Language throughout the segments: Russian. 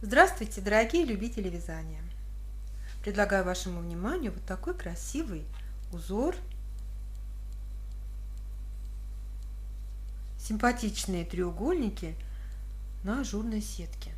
Здравствуйте, дорогие любители вязания! Предлагаю вашему вниманию вот такой красивый узор. Симпатичные треугольники на ажурной сетке.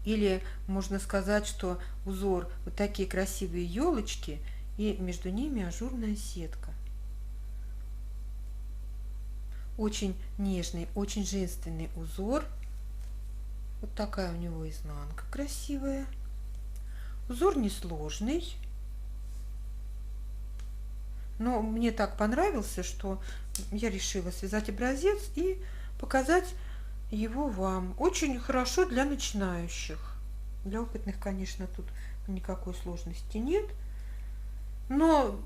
Или можно сказать, что узор вот такие красивые елочки и между ними ажурная сетка. Очень нежный, очень женственный узор. Вот такая у него изнанка красивая. Узор несложный, но мне так понравился, что я решила связать образец и показать его вам. Очень хорошо для начинающих. Для опытных, конечно, тут никакой сложности нет. Но,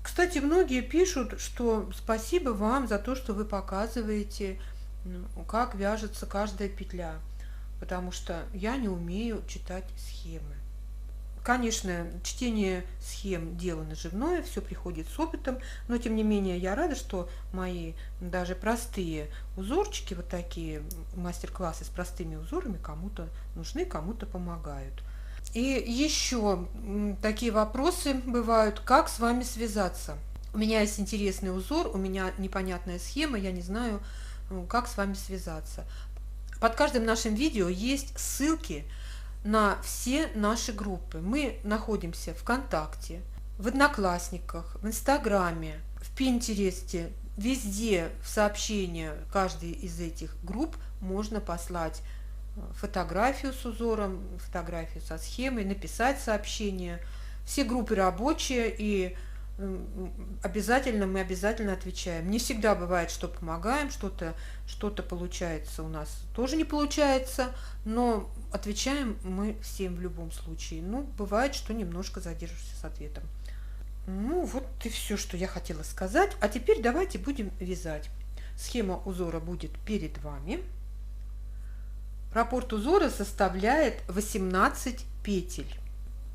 кстати, многие пишут, что спасибо вам за то, что вы показываете, как вяжется каждая петля, потому что я не умею читать схемы. Конечно, чтение схем – дело наживное, все приходит с опытом, но тем не менее я рада, что мои даже простые узорчики, вот такие мастер-классы с простыми узорами кому-то нужны, кому-то помогают. И еще такие вопросы бывают: как с вами связаться? У меня есть интересный узор, у меня непонятная схема, я не знаю, как с вами связаться. Под каждым нашим видео есть ссылки на все наши группы. Мы находимся в ВКонтакте, в Одноклассниках, в Инстаграме, в Пинтересте. Везде в сообщения каждой из этих групп можно послать фотографию с узором, фотографию со схемой, написать сообщение. Все группы рабочие, и мы обязательно отвечаем. Не всегда бывает, что помогаем, что-то получается у нас тоже не получается, но отвечаем мы всем в любом случае. Ну, бывает, что немножко задержишься с ответом. Ну, вот и все, что я хотела сказать. А теперь давайте будем вязать. Схема узора будет перед вами. Раппорт узора составляет 18 петель.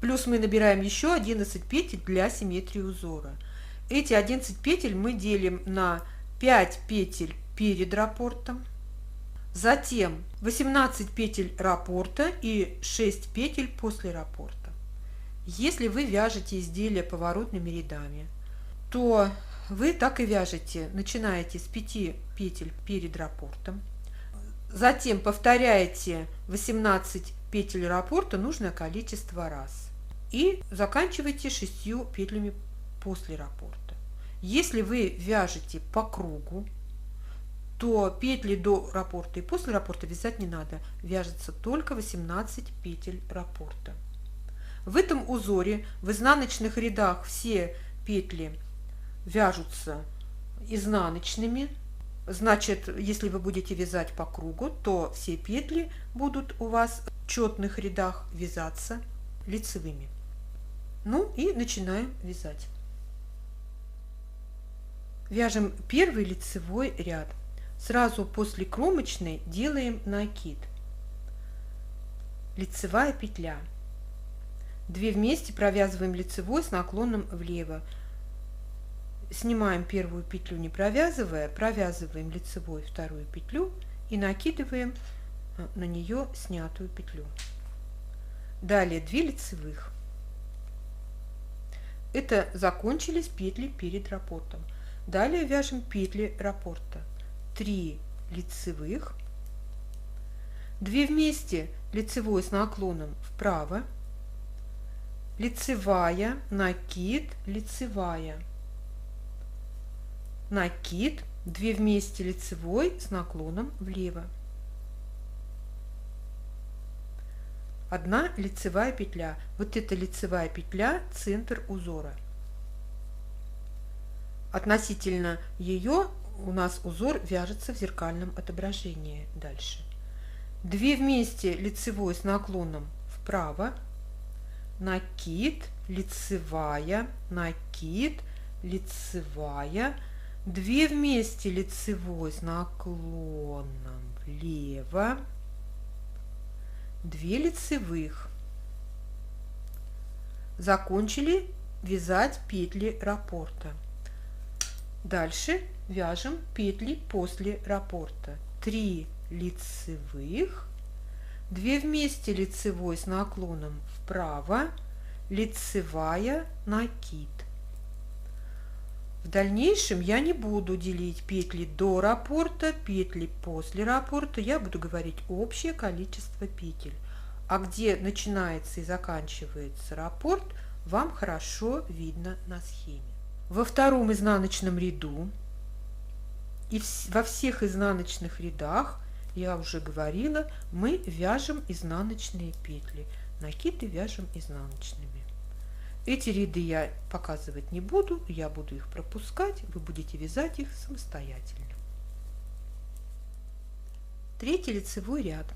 Плюс мы набираем еще 11 петель для симметрии узора. Эти 11 петель мы делим на 5 петель перед раппортом, затем 18 петель раппорта и 6 петель после раппорта. Если вы вяжете изделие поворотными рядами, то вы так и вяжете. Начинаете с 5 петель перед раппортом, затем повторяете 18 петель раппорта нужное количество раз и заканчиваете 6 петлями после раппорта. Если вы вяжете по кругу, то петли до раппорта и после раппорта вязать не надо. Вяжется только 18 петель раппорта. В этом узоре в изнаночных рядах все петли вяжутся изнаночными. Значит, если вы будете вязать по кругу, то все петли будут у вас в четных рядах вязаться лицевыми. Ну и начинаем вязать. Вяжем первый лицевой ряд. Сразу после кромочной делаем накид. Лицевая петля. 2 вместе провязываем лицевой с наклоном влево. Снимаем первую петлю, не провязывая, провязываем лицевой вторую петлю и накидываем на нее снятую петлю. Далее 2 лицевых. Это закончились петли перед раппортом. Далее вяжем петли раппорта. 3 лицевых, 2 вместе лицевой с наклоном вправо, лицевая, накид, лицевая, накид, 2 вместе лицевой с наклоном влево, 1 лицевая петля. Вот эта лицевая петля – центр узора. Относительно ее у нас узор вяжется в зеркальном отображении. Дальше 2 вместе лицевой с наклоном вправо, накид, лицевая, накид, лицевая, 2 вместе лицевой с наклоном влево, 2 лицевых. Закончили вязать петли раппорта. Дальше вяжем петли после раппорта. 3 лицевых, 2 вместе лицевой с наклоном вправо, лицевая, накид. В дальнейшем я не буду делить петли до раппорта, петли после раппорта, я буду говорить общее количество петель. А где начинается и заканчивается раппорт, вам хорошо видно на схеме. Во втором изнаночном ряду и во всех изнаночных рядах, я уже говорила, мы вяжем изнаночные петли. Накиды вяжем изнаночными. Эти ряды я показывать не буду, я буду их пропускать, вы будете вязать их самостоятельно. Третий лицевой ряд.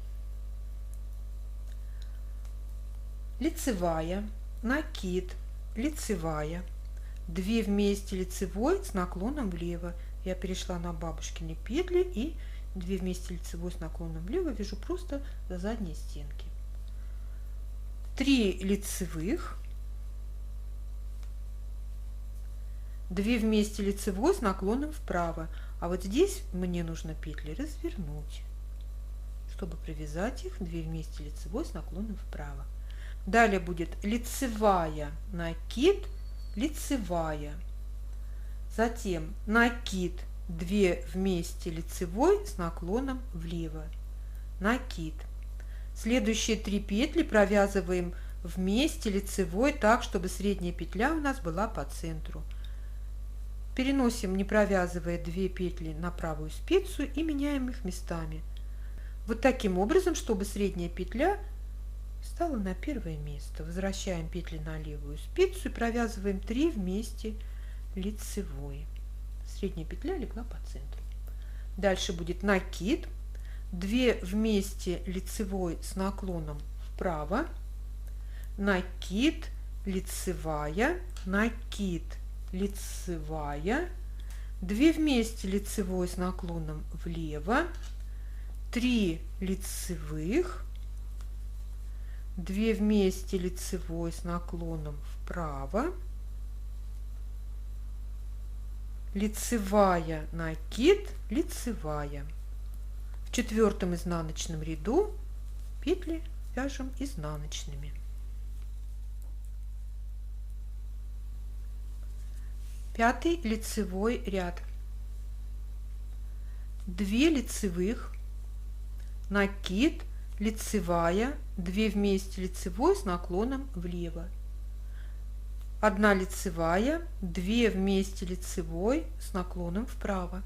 Лицевая, накид, лицевая, 2 вместе лицевой с наклоном влево. Я перешла на бабушкины петли и 2 вместе лицевой с наклоном влево вяжу просто за задние стенки. 3 лицевых, 2 вместе лицевой с наклоном вправо. А вот здесь мне нужно петли развернуть, чтобы провязать их 2 вместе лицевой с наклоном вправо. Далее будет лицевая, накид, лицевая. Затем накид, 2 вместе лицевой с наклоном влево. Накид. Следующие 3 петли провязываем вместе лицевой так, чтобы средняя петля у нас была по центру. Переносим, не провязывая 2 петли на правую спицу и меняем их местами. Вот таким образом, чтобы средняя петля стала на первое место. Возвращаем петли на левую спицу и провязываем 3 вместе лицевой. Средняя петля легла по центру. Дальше будет накид, 2 вместе лицевой с наклоном вправо, накид, лицевая, накид, лицевая, 2 вместе лицевой с наклоном влево, 3 лицевых, 2 вместе лицевой с наклоном вправо, лицевая, накид, лицевая. В 4-м изнаночном ряду петли вяжем изнаночными. 5-й лицевой ряд. 2 лицевых, накид, лицевая, 2 вместе лицевой с наклоном влево. 1 лицевая, 2 вместе лицевой с наклоном вправо.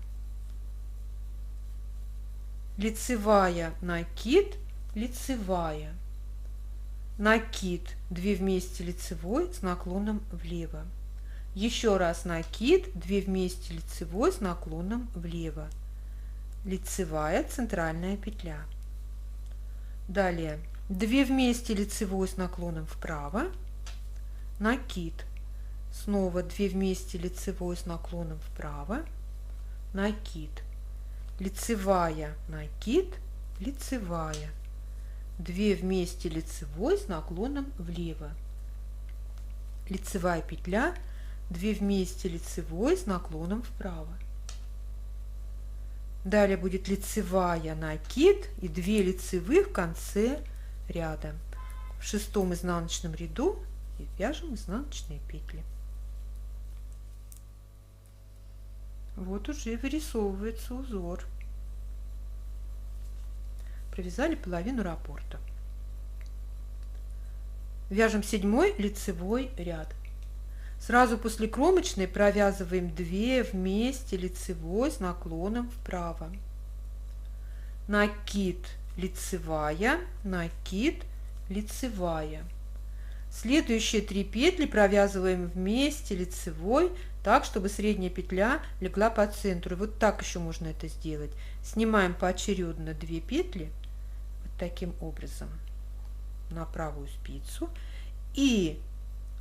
Лицевая, накид, лицевая. Накид, 2 вместе лицевой с наклоном влево. Еще раз накид, 2 вместе лицевой с наклоном влево. Лицевая, центральная петля. Далее 2 вместе лицевой с наклоном вправо, накид. Снова 2 вместе лицевой с наклоном вправо, накид. Лицевая, накид, лицевая. 2 вместе лицевой с наклоном влево. Лицевая петля, 2 вместе лицевой с наклоном вправо. Далее будет лицевая, накид и 2 лицевых в конце ряда. В 6-м изнаночном ряду вяжем изнаночные петли. Вот уже вырисовывается узор. Провязали половину раппорта. Вяжем 7-й лицевой ряд. Сразу после кромочной провязываем 2 вместе лицевой с наклоном вправо. Накид, лицевая, накид, лицевая. Следующие 3 петли провязываем вместе лицевой, так, чтобы средняя петля легла по центру. И вот так еще можно это сделать. Снимаем поочередно 2 петли, вот таким образом, на правую спицу. И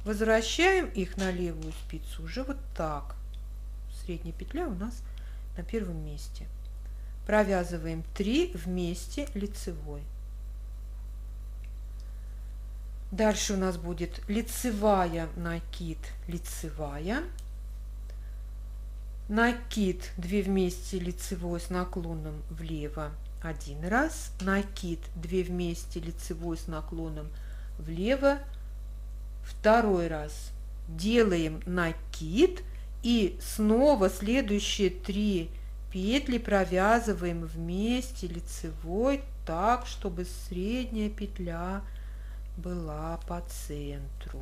возвращаем их на левую спицу уже вот так. Средняя петля у нас на первом месте. Провязываем 3 вместе лицевой. Дальше у нас будет лицевая, накид, лицевая. Накид, 2 вместе лицевой с наклоном влево, один раз, накид 2 вместе лицевой с наклоном влево, второй раз, делаем накид и снова следующие 3 петли провязываем вместе лицевой так, чтобы средняя петля была по центру.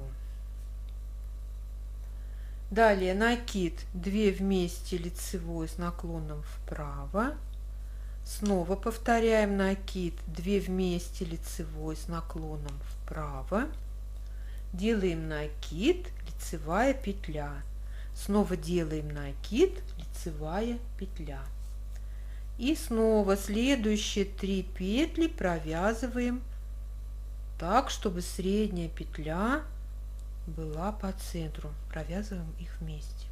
Далее накид 2 вместе лицевой с наклоном вправо. Снова повторяем накид 2 вместе лицевой с наклоном вправо. Делаем накид, лицевая петля. Снова делаем накид, лицевая петля. И снова следующие 3 петли провязываем так, чтобы средняя петля была по центру. Провязываем их вместе.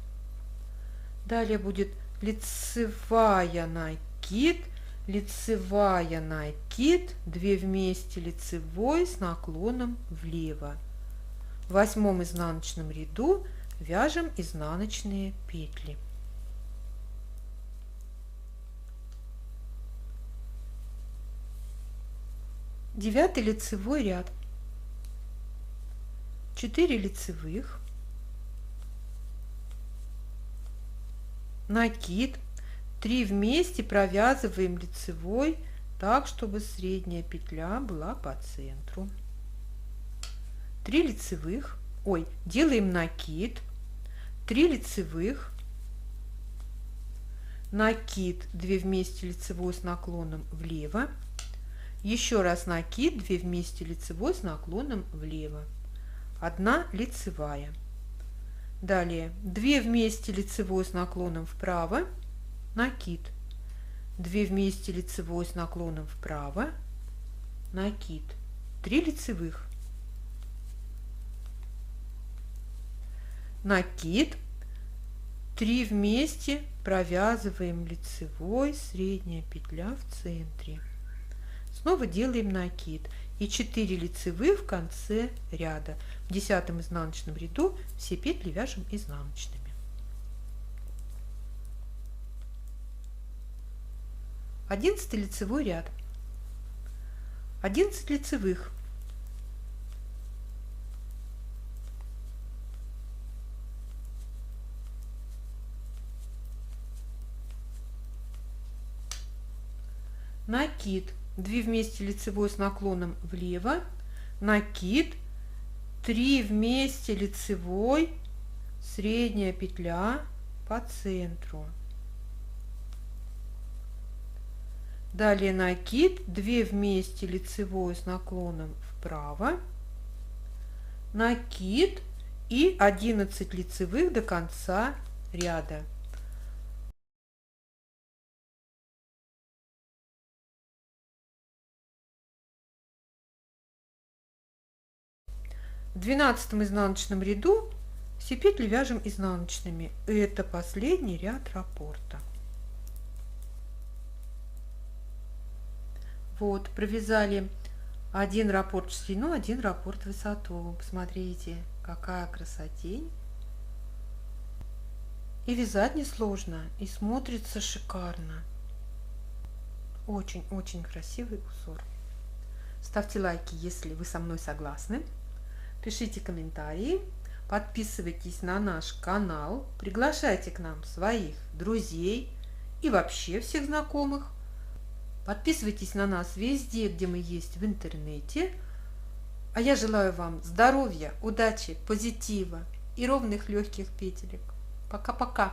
Далее будет лицевая накид, лицевая накид, 2 вместе лицевой с наклоном влево. В 8 изнаночном ряду вяжем изнаночные петли. Девятый лицевой ряд. 4 лицевых, накид, 3 вместе провязываем лицевой так, чтобы средняя петля была по центру. 3 лицевых, делаем накид, 3 лицевых, накид, 2 вместе лицевой с наклоном влево, еще раз накид, 2 вместе лицевой с наклоном влево, 1 лицевая. Далее 2 вместе лицевой с наклоном вправо, накид, 2 вместе лицевой с наклоном вправо, накид, 3 лицевых, накид, 3 вместе провязываем лицевой, средняя петля в центре. Снова делаем накид и 4 лицевых в конце ряда. В 10 изнаночном ряду все петли вяжем изнаночными. 11 лицевой ряд. 11 лицевых. Накид, 2 вместе лицевой с наклоном влево, накид, 3 вместе лицевой, средняя петля по центру. Далее накид, 2 вместе лицевой с наклоном вправо, накид и 11 лицевых до конца ряда. В 12 изнаночном ряду все петли вяжем изнаночными. Это последний ряд раппорта. Вот, провязали один раппорт в ширину, один раппорт в высоту. Посмотрите, какая красотень. И вязать несложно, и смотрится шикарно. Очень-очень красивый узор. Ставьте лайки, если вы со мной согласны. Пишите комментарии, подписывайтесь на наш канал, приглашайте к нам своих друзей и вообще всех знакомых. Подписывайтесь на нас везде, где мы есть в интернете. А я желаю вам здоровья, удачи, позитива и ровных легких петелек. Пока-пока!